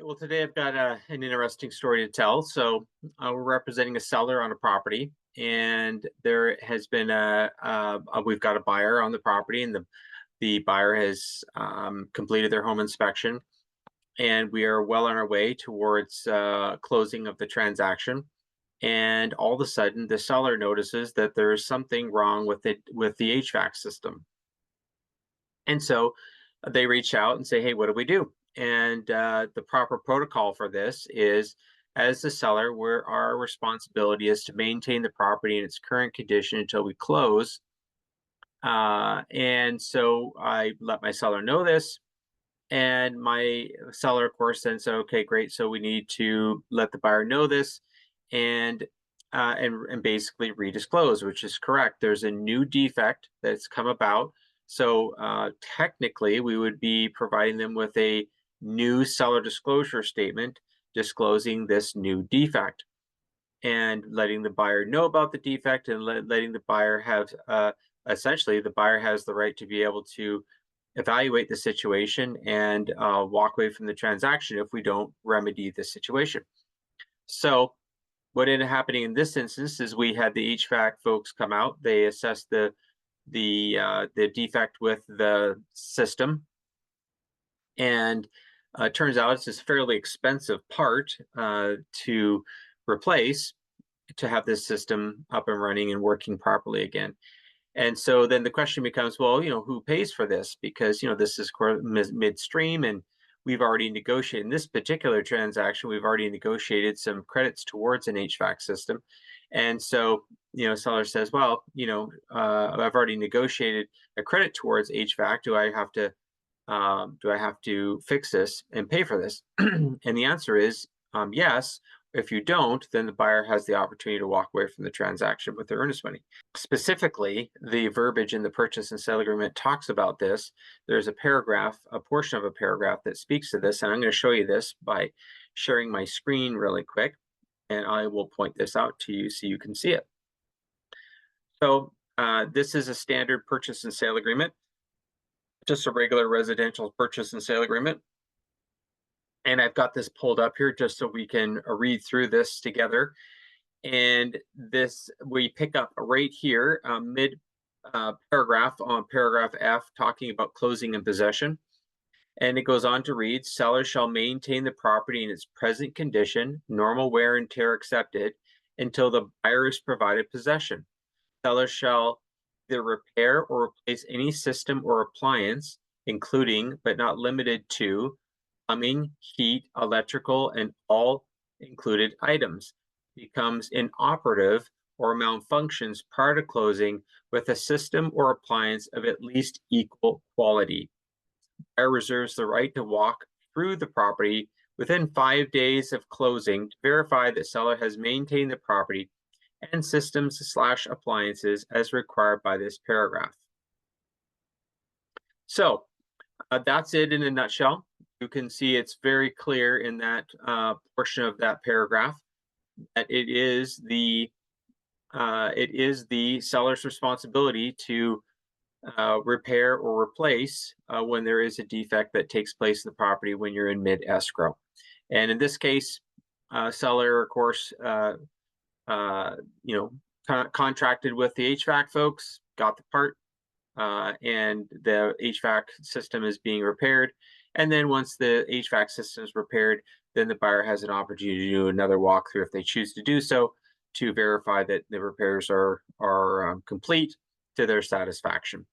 Well, today I've got an interesting story to tell. We're representing a seller on a property, and there has been we've got a buyer on the property, and the buyer has completed their home inspection, and we are well on our way towards closing of the transaction. And all of a sudden, the seller notices that there is something wrong with the HVAC system, and so they reach out and say, "Hey, what do we do?" And the proper protocol for this is, as the seller, where our responsibility is to maintain the property in its current condition until we close. And so I let my seller know this, and my seller, of course, then said, "Okay, great. So we need to let the buyer know this, and and basically redisclose," which is correct. There's a new defect that's come about. So technically, we would be providing them with a new seller disclosure statement disclosing this new defect and letting the buyer know about the defect, and letting the buyer have essentially the buyer has the right to be able to evaluate the situation and walk away from the transaction if we don't remedy the situation. So what ended up happening in this instance is we had the HVAC folks come out. They assessed the defect with the system, and turns out it's this fairly expensive part to replace to have this system up and running and working properly again. And so then the question becomes, well, who pays for this? Because, this is midstream, and we've already negotiated in this particular transaction, we've already negotiated some credits towards an HVAC system. And so, seller says, well, I've already negotiated a credit towards HVAC. Do I have to fix this and pay for this? And the answer is yes. If you don't, then the buyer has the opportunity to walk away from the transaction with their earnest money. Specifically, the verbiage in the purchase and sale agreement talks about this. There's a portion of a paragraph that speaks to this, and I'm going to show you this by sharing my screen really quick, and I will point this out to you so you can see it. So this is a standard purchase and sale agreement, just a regular residential purchase and sale agreement. And I've got this pulled up here just so we can read through this together. And we pick up right here, mid paragraph on paragraph F, talking about closing and possession. And it goes on to read, seller shall maintain the property in its present condition, normal wear and tear accepted, until the buyer is provided possession. Seller shall either repair or replace any system or appliance, including but not limited to plumbing, heat, electrical, and all included items, becomes inoperative or malfunctions prior to closing with a system or appliance of at least equal quality. Buyer reserves the right to walk through the property within 5 days of closing to verify that seller has maintained the property and systems/appliances as required by this paragraph. So that's it in a nutshell. You can see it's very clear in that portion of that paragraph that it is the seller's responsibility to repair or replace when there is a defect that takes place in the property when you're in mid escrow. And in this case, seller, of course, contracted with the HVAC folks, got the part, and the HVAC system is being repaired. And then once the HVAC system is repaired, then the buyer has an opportunity to do another walkthrough if they choose to do so, to verify that the repairs are complete to their satisfaction.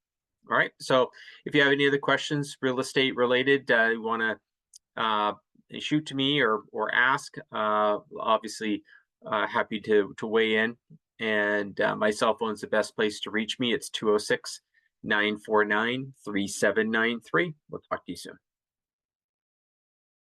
All right. So if you have any other questions, real estate related, you want to shoot to me or ask, obviously happy to weigh in. And my cell phone is the best place to reach me. It's 206-949-3793. We'll talk to you soon.